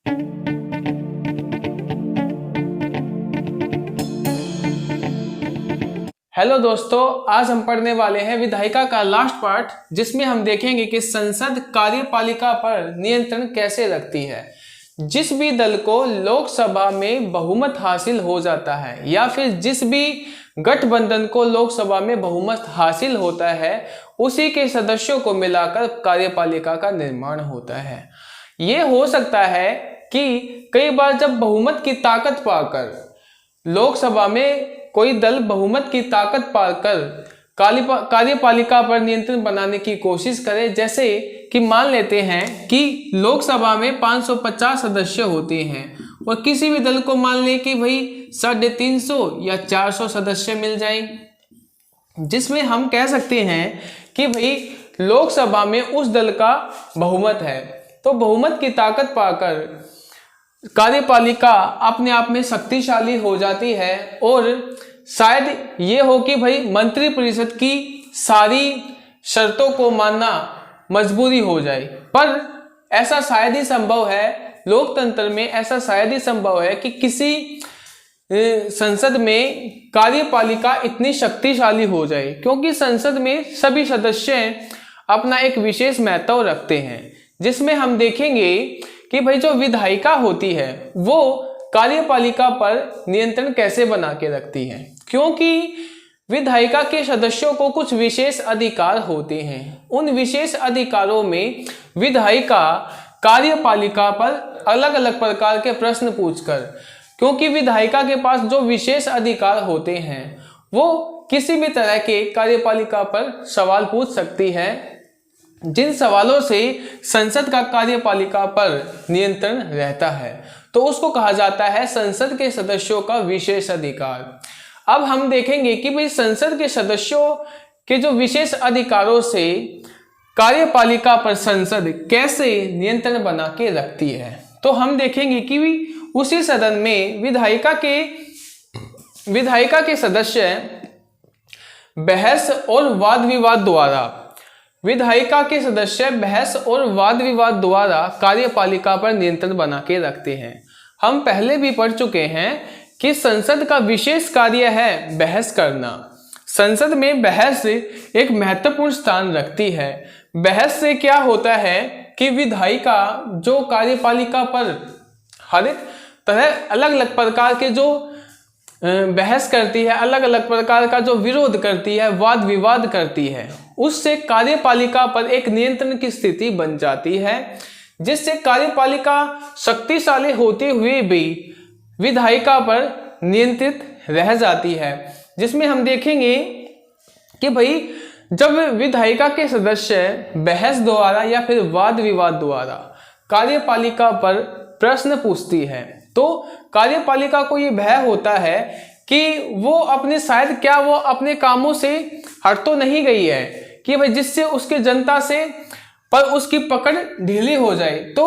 Hello दोस्तों, आज हम पढ़ने वाले हैं विधायिका का लास्ट पार्ट, जिसमें हम देखेंगे कि संसद कार्यपालिका पर नियंत्रण कैसे रखती है। जिस भी दल को लोकसभा में बहुमत हासिल हो जाता है या फिर जिस भी गठबंधन को लोकसभा में बहुमत हासिल होता है, उसी के सदस्यों को मिलाकर कार्यपालिका का निर्माण होता है। ये हो सकता है कि कई बार जब बहुमत की ताकत पाकर लोकसभा में कोई दल बहुमत की ताकत पाकर कार्यपालिका पर नियंत्रण बनाने की कोशिश करे, जैसे कि मान लेते हैं कि लोकसभा में 550 सदस्य होते हैं और किसी भी दल को मान लें कि भाई 350 या 400 सदस्य मिल जाए, जिसमें हम कह सकते हैं कि भाई लोकसभा में उस दल का बहुमत है। तो बहुमत की ताकत पाकर कार्यपालिका अपने आप में शक्तिशाली हो जाती है और शायद ये हो कि भाई मंत्रिपरिषद की सारी शर्तों को मानना मजबूरी हो जाए, पर ऐसा शायद ही संभव है, लोकतंत्र में ऐसा शायद ही संभव है कि किसी संसद में कार्यपालिका इतनी शक्तिशाली हो जाए, क्योंकि संसद में सभी सदस्य अपना एक विशेष महत्व रखते हैं। जिसमें हम देखेंगे कि भाई जो विधायिका होती है वो कार्यपालिका पर नियंत्रण कैसे बना के रखती है, क्योंकि विधायिका के सदस्यों को कुछ विशेष अधिकार होते हैं। उन विशेष अधिकारों में विधायिका कार्यपालिका पर अलग अलग प्रकार के प्रश्न पूछकर, क्योंकि विधायिका के पास जो विशेष अधिकार होते हैं वो किसी भी तरह के कार्यपालिका पर सवाल पूछ सकती है, जिन सवालों से संसद का कार्यपालिका पर नियंत्रण रहता है, तो उसको कहा जाता है संसद के सदस्यों का विशेष अधिकार। अब हम देखेंगे कि भाई संसद के सदस्यों के जो विशेष अधिकारों से कार्यपालिका पर संसद कैसे नियंत्रण बना के रखती है। तो हम देखेंगे कि उसी सदन में विधायिका के सदस्य बहस और वाद विवाद द्वारा कार्यपालिका पर नियंत्रण बना के रखते हैं। हम पहले भी पढ़ चुके हैं कि संसद का विशेष कार्य है बहस करना। संसद में बहस एक महत्वपूर्ण स्थान रखती है। बहस से क्या होता है कि विधायिका जो कार्यपालिका पर हर एक तरह अलग अलग प्रकार के जो बहस करती है, अलग अलग प्रकार का जो विरोध करती है, वाद विवाद करती है, उससे कार्यपालिका पर एक नियंत्रण की स्थिति बन जाती है, जिससे कार्यपालिका शक्तिशाली होते हुए भी विधायिका पर नियंत्रित रह जाती है। जिसमें हम देखेंगे कि भाई जब विधायिका के सदस्य बहस द्वारा या फिर वाद विवाद द्वारा कार्यपालिका पर प्रश्न पूछती है, तो कार्यपालिका को ये भय होता है कि वो अपने कामों से हट तो नहीं गई है कि भाई जिससे उसके जनता से पर उसकी पकड़ ढीली हो जाए। तो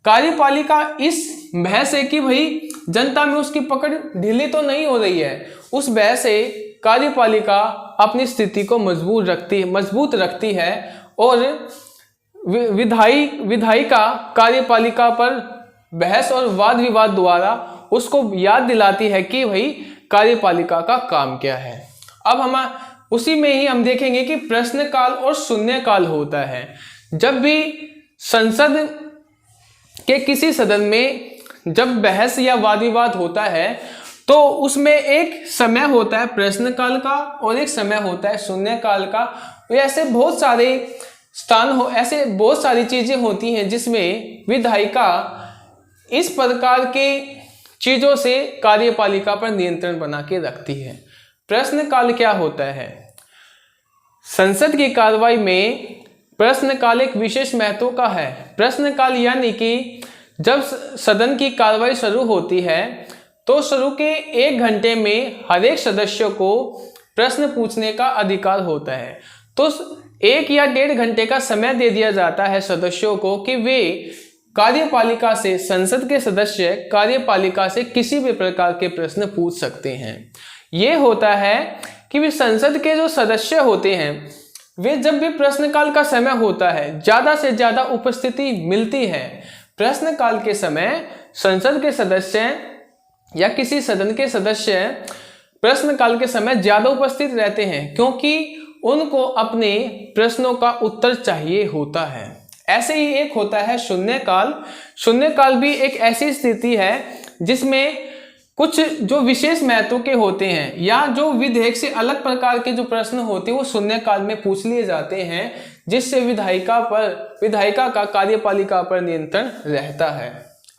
कार्यपालिका इस भय से कि भाई जनता में उसकी पकड़ ढीली तो नहीं हो रही है, उस भय से कार्यपालिका अपनी स्थिति को मजबूत रखती है और विधायिका कार्यपालिका पर बहस और वाद विवाद द्वारा उसको याद दिलाती है कि भाई कार्यपालिका का काम क्या है। अब हम उसी में ही हम देखेंगे कि प्रश्नकाल और शून्यकाल होता है। जब भी संसद के किसी सदन में जब बहस या वाद विवाद होता है, तो उसमें एक समय होता है प्रश्नकाल का और एक समय होता है शून्यकाल का। ऐसे बहुत सारी चीजें होती हैं जिसमें विधायिका इस प्रकार के चीजों से कार्यपालिका पर नियंत्रण बना के रखती है। प्रश्नकाल क्या होता है? संसद की कार्रवाई में प्रश्नकाल एक विशेष महत्व का है। प्रश्नकाल यानी कि जब सदन की कार्रवाई शुरू होती है तो शुरू के 1 घंटे में हर एक सदस्य को प्रश्न पूछने का अधिकार होता है। तो 1 या 1.5 घंटे का समय दे दिया जाता है सदस्यों को कि वे कार्यपालिका से, संसद के सदस्य कार्यपालिका से किसी भी प्रकार के प्रश्न पूछ सकते हैं। ये होता है कि वे संसद के जो सदस्य होते हैं वे जब भी प्रश्नकाल का समय होता है ज़्यादा से ज़्यादा उपस्थिति मिलती है, प्रश्नकाल के समय संसद के सदस्य या किसी सदन के सदस्य प्रश्नकाल के समय ज्यादा उपस्थित रहते हैं, क्योंकि उनको अपने प्रश्नों का उत्तर चाहिए होता है। ऐसे ही एक होता है शून्यकाल। शून्यकाल भी एक ऐसी स्थिति है जिसमें कुछ जो विशेष महत्व के होते हैं या जो विधेयक से अलग प्रकार के जो प्रश्न होते हैं वो शून्यकाल में पूछ लिए जाते हैं, जिससे विधायिका का कार्यपालिका पर नियंत्रण रहता है।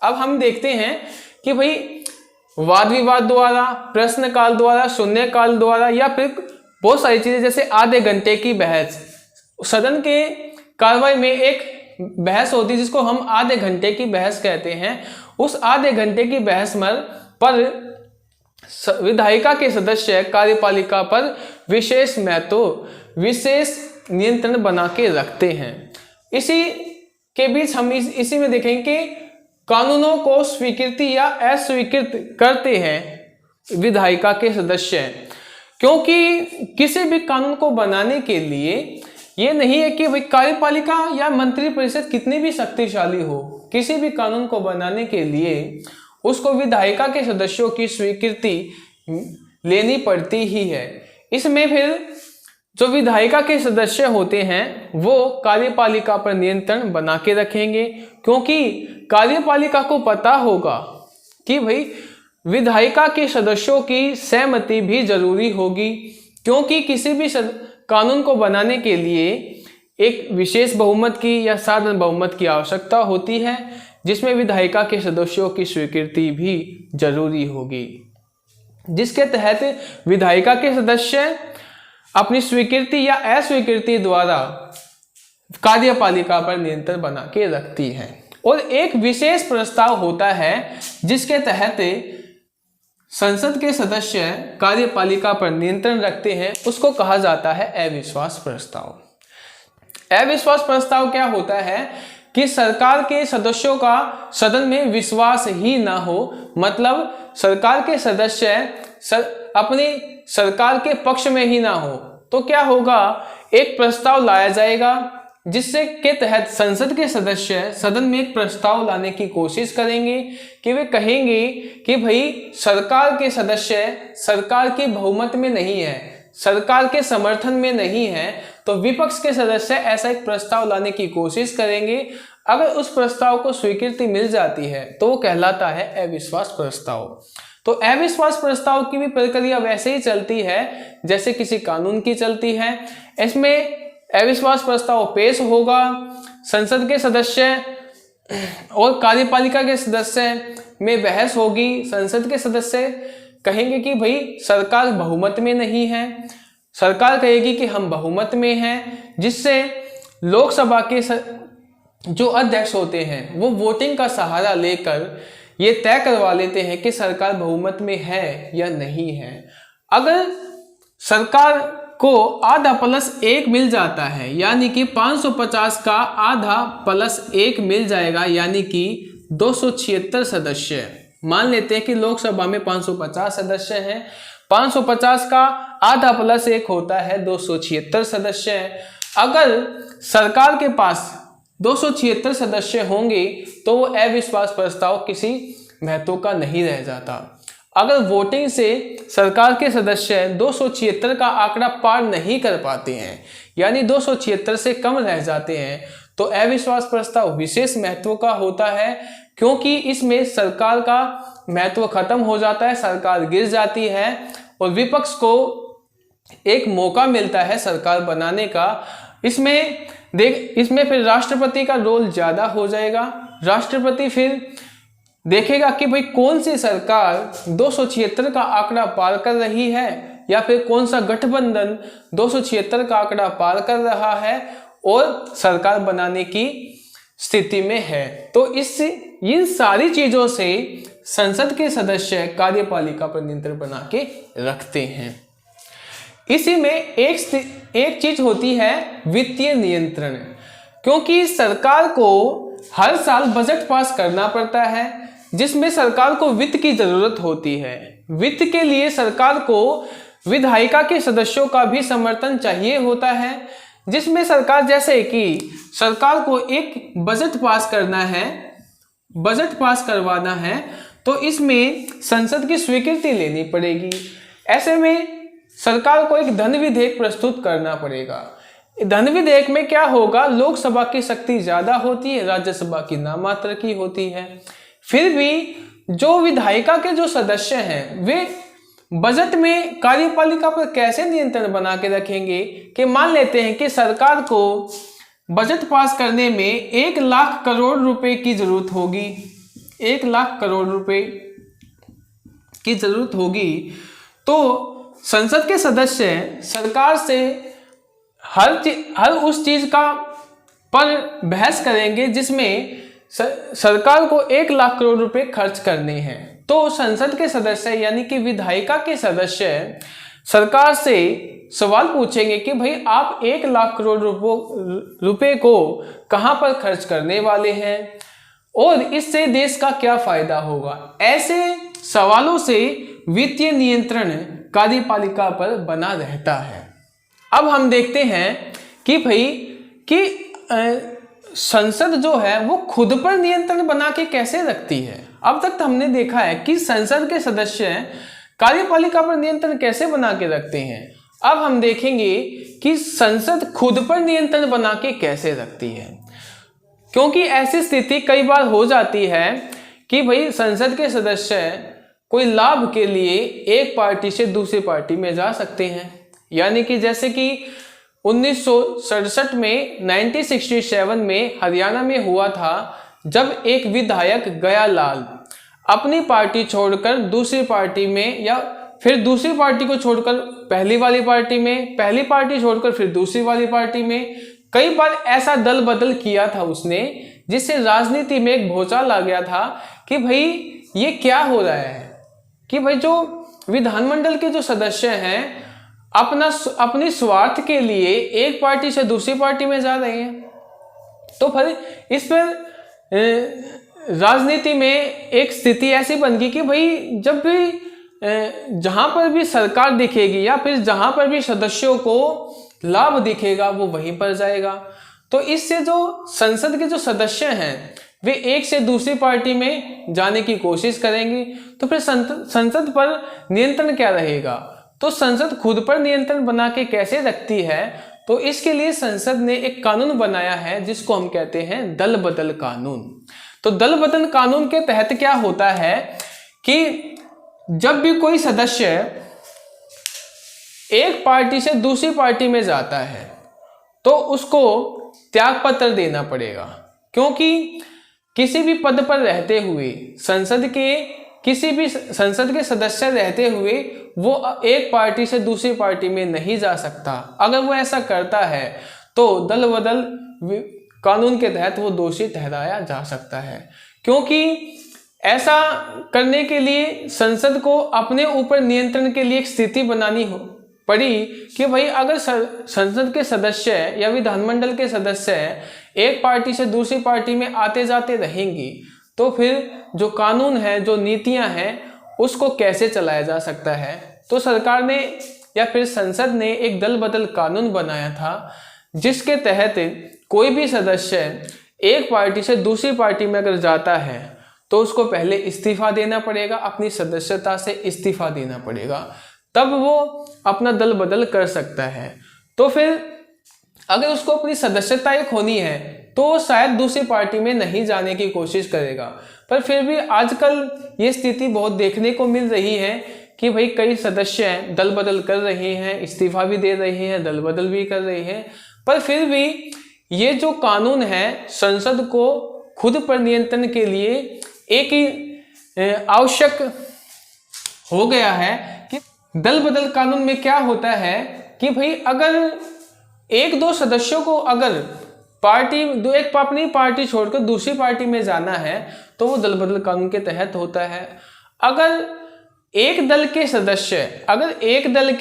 अब हम देखते हैं कि भाई वाद विवाद द्वारा, प्रश्नकाल द्वारा, शून्यकाल द्वारा या फिर बहुत सारी चीजें, जैसे आधे घंटे की बहस, सदन के कार्रवाई में एक बहस होती है जिसको हम आधे घंटे की बहस कहते हैं। उस आधे घंटे की बहस पर विधायिका के सदस्य कार्यपालिका पर विशेष महत्व, विशेष नियंत्रण बना के रखते हैं। इसी के बीच हम इसी में देखेंगे कि कानूनों को स्वीकृति या अस्वीकृत करते हैं विधायिका के सदस्य, क्योंकि किसी भी कानून को बनाने के लिए ये नहीं है कि भाई कार्यपालिका या मंत्री परिषद कितनी भी शक्तिशाली हो, किसी भी कानून को बनाने के लिए उसको विधायिका के सदस्यों की स्वीकृति लेनी पड़ती ही है। इसमें फिर जो विधायिका के सदस्य होते हैं वो कार्यपालिका पर नियंत्रण बना के रखेंगे, क्योंकि कार्यपालिका को पता होगा कि भाई विधायिका के सदस्यों की सहमति भी जरूरी होगी, क्योंकि किसी भी कानून को बनाने के लिए एक विशेष बहुमत की या साधारण बहुमत की आवश्यकता होती है, जिसमें विधायिका के सदस्यों की स्वीकृति भी जरूरी होगी, जिसके तहत विधायिका के सदस्य अपनी स्वीकृति या अस्वीकृति द्वारा कार्यपालिका पर नियंत्रण बना के रखती है। और एक विशेष प्रस्ताव होता है जिसके तहत संसद के सदस्य कार्यपालिका पर नियंत्रण रखते हैं, उसको कहा जाता है अविश्वास प्रस्ताव। अविश्वास प्रस्ताव क्या होता है कि सरकार के सदस्यों का सदन में विश्वास ही ना हो, मतलब सरकार के सदस्य अपनी सरकार के पक्ष में ही ना हो, तो क्या होगा, एक प्रस्ताव लाया जाएगा जिससे के तहत संसद के सदस्य सदन में एक प्रस्ताव लाने की कोशिश करेंगे कि वे कहेंगे कि भाई सरकार के सदस्य सरकार के बहुमत में नहीं है, सरकार के समर्थन में नहीं है, तो विपक्ष के सदस्य ऐसा एक प्रस्ताव लाने की कोशिश करेंगे। अगर उस प्रस्ताव को स्वीकृति मिल जाती है तो वो कहलाता है अविश्वास प्रस्ताव। तो अविश्वास प्रस्ताव की भी प्रक्रिया वैसे ही चलती है जैसे किसी कानून की चलती है। इसमें अविश्वास प्रस्ताव पेश होगा, संसद के सदस्य और कार्यपालिका के सदस्य में बहस होगी। संसद के सदस्य कहेंगे कि भाई सरकार बहुमत में नहीं है, सरकार कहेगी कि हम बहुमत में हैं, जिससे लोकसभा के जो अध्यक्ष होते हैं वो वोटिंग का सहारा लेकर ये तय करवा लेते हैं कि सरकार बहुमत में है या नहीं है। अगर सरकार को आधा प्लस एक मिल जाता है, यानी कि 550 का आधा प्लस एक मिल जाएगा, यानी कि 276 सदस्य। मान लेते हैं कि लोकसभा में 550 सदस्य हैं, 550 का आधा प्लस एक होता है 276 सदस्य। अगर सरकार के पास 276 सदस्य होंगे तो वो अविश्वास प्रस्ताव किसी महत्व का नहीं रह जाता। अगर वोटिंग से सरकार के सदस्य 276 का आंकड़ा पार नहीं कर पाते हैं, यानी 276 से कम रह जाते हैं, तो अविश्वास प्रस्ताव विशेष महत्व का होता है, क्योंकि इसमें सरकार का महत्व खत्म हो जाता है, सरकार गिर जाती है और विपक्ष को एक मौका मिलता है सरकार बनाने का। इसमें फिर राष्ट्रपति का रोल ज्यादा हो जाएगा। राष्ट्रपति फिर देखेगा कि भाई कौन सी सरकार 276 का आंकड़ा पार कर रही है या फिर कौन सा गठबंधन 276 का आंकड़ा पार कर रहा है और सरकार बनाने की स्थिति में है। तो इन सारी चीजों से संसद के सदस्य कार्यपालिका पर नियंत्रण बना के रखते हैं। इसी में एक चीज होती है वित्तीय नियंत्रण, क्योंकि सरकार को हर साल बजट पास करना पड़ता है जिसमें सरकार को वित्त की जरूरत होती है। वित्त के लिए सरकार को विधायिका के सदस्यों का भी समर्थन चाहिए होता है, जिसमें सरकार, जैसे कि सरकार को एक बजट पास करना है बजट पास करवाना है तो इसमें संसद की स्वीकृति लेनी पड़ेगी। ऐसे में सरकार को एक धन विधेयक प्रस्तुत करना पड़ेगा। धन विधेयक में क्या होगा, लोकसभा की शक्ति ज्यादा होती है, राज्यसभा की नामात्र की होती है। फिर भी जो विधायिका के जो सदस्य हैं वे बजट में कार्यपालिका पर कैसे नियंत्रण बना के रखेंगे कि मान लेते हैं कि सरकार को बजट पास करने में 1 लाख करोड़ रुपए की जरूरत होगी, 1 लाख करोड़ रुपए की जरूरत होगी, तो संसद के सदस्य सरकार से हर उस चीज का पर बहस करेंगे जिसमें सरकार को 1 लाख करोड़ रुपए खर्च करने हैं। तो संसद के सदस्य यानी कि विधायिका के सदस्य सरकार से सवाल पूछेंगे कि भाई आप 1 लाख करोड़ रुपए को कहां पर खर्च करने वाले हैं और इससे देश का क्या फायदा होगा। ऐसे सवालों से वित्तीय नियंत्रण कार्यपालिका पर बना रहता है। अब हम देखते हैं कि भाई कि संसद जो है वो खुद पर नियंत्रण बना के कैसे रखती है। अब तक तो हमने देखा है कि संसद के सदस्य कार्यपालिका पर नियंत्रण कैसे बना के रखते हैं। अब हम देखेंगे कि संसद खुद पर नियंत्रण बना के कैसे रखती है, क्योंकि ऐसी स्थिति कई बार हो जाती है कि भाई संसद के सदस्य कोई लाभ के लिए एक पार्टी से दूसरी पार्टी में जा सकते हैं। यानी कि जैसे कि 1967 में 1967 में हरियाणा में हुआ था, जब एक विधायक गयालाल अपनी पार्टी छोड़कर दूसरी पार्टी में या फिर दूसरी पार्टी को छोड़कर पहली वाली पार्टी में, पहली पार्टी छोड़कर फिर दूसरी वाली पार्टी में, कई बार ऐसा दल बदल किया था उसने, जिससे राजनीति में एक भूचाल आ गया था कि भाई ये क्या हो रहा है कि भाई जो विधानमंडल के जो सदस्य हैं अपनी स्वार्थ के लिए एक पार्टी से दूसरी पार्टी में जा रहे हैं। तो फिर इस पर राजनीति में एक स्थिति ऐसी बन गई कि भाई जब भी जहां पर भी सरकार दिखेगी या फिर जहां पर भी सदस्यों को लाभ दिखेगा वो वहीं पर जाएगा। तो इससे जो संसद के जो सदस्य हैं वे एक से दूसरी पार्टी में जाने की कोशिश करेंगे। तो फिर संसद पर नियंत्रण क्या रहेगा। तो संसद खुद पर नियंत्रण बना के कैसे रखती है, तो इसके लिए संसद ने एक कानून बनाया है जिसको हम कहते हैं दल बदल कानून। तो दल बदल कानून के तहत क्या होता है कि जब भी कोई सदस्य एक पार्टी से दूसरी पार्टी में जाता है तो उसको त्यागपत्र देना पड़ेगा, क्योंकि किसी भी पद पर रहते हुए संसद के सदस्य रहते हुए वो एक पार्टी से दूसरी पार्टी में नहीं जा सकता। अगर वो ऐसा करता है तो दल बदल कानून के तहत वो दोषी ठहराया जा सकता है, क्योंकि ऐसा करने के लिए संसद को अपने ऊपर नियंत्रण के लिए एक स्थिति बनानी पड़ी कि भाई अगर संसद के सदस्य या विधानमंडल के सदस्य एक पार्टी से दूसरी पार्टी में आते जाते रहेंगी तो फिर जो कानून है, जो नीतियां हैं, उसको कैसे चलाया जा सकता है। तो सरकार ने या फिर संसद ने एक दल बदल कानून बनाया था जिसके तहत कोई भी सदस्य एक पार्टी से दूसरी पार्टी में अगर जाता है तो उसको पहले इस्तीफा देना पड़ेगा, अपनी सदस्यता से इस्तीफा देना पड़ेगा, तब वो अपना दल बदल कर सकता है। तो फिर अगर उसको अपनी सदस्यता एक होनी है तो शायद दूसरी पार्टी में नहीं जाने की कोशिश करेगा। पर फिर भी आजकल ये स्थिति बहुत देखने को मिल रही है कि भाई कई सदस्य दल बदल कर रहे हैं, इस्तीफा भी दे रहे हैं, दल बदल भी कर रहे हैं। पर फिर भी ये जो कानून है संसद को खुद पर नियंत्रण के लिए एक ही आवश्यक हो गया है कि दल बदल कानून में क्या होता है कि भाई अगर एक दो सदस्यों को अगर एक अपनी पार्टी छोड़कर दूसरी पार्टी में जाना है तो वो दल बदल कानून के तहत होता है। अगर एक दल के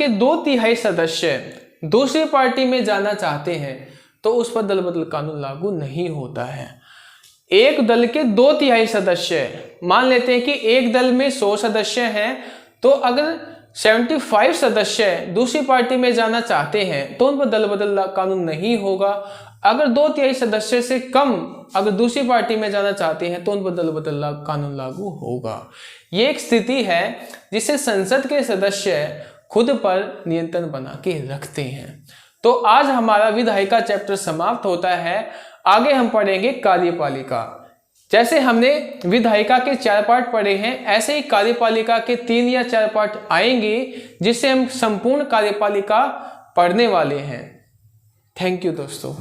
2/3 सदस्य दूसरी पार्टी में जाना चाहते हैं तो उस पर दल बदल कानून लागू नहीं होता है। एक दल के 2/3 सदस्य, मान लेते हैं कि एक दल में 100 सदस्य हैं तो अगर 75 सदस्य दूसरी पार्टी में जाना चाहते हैं तो उन पर दल बदल कानून नहीं होगा। अगर 2/3 सदस्य से कम अगर दूसरी पार्टी में जाना चाहते हैं तो उन पर दल बदल कानून लागू होगा। ये एक स्थिति है जिसे संसद के सदस्य खुद पर नियंत्रण बना के रखते हैं। तो आज हमारा विधायिका चैप्टर समाप्त होता है। आगे हम पढ़ेंगे कार्यपालिका। जैसे हमने विधायिका के 4 पार्ट पढ़े हैं, ऐसे ही कार्यपालिका के 3 या 4 पार्ट आएंगे जिससे हम संपूर्ण कार्यपालिका पढ़ने वाले हैं। थैंक यू दोस्तों।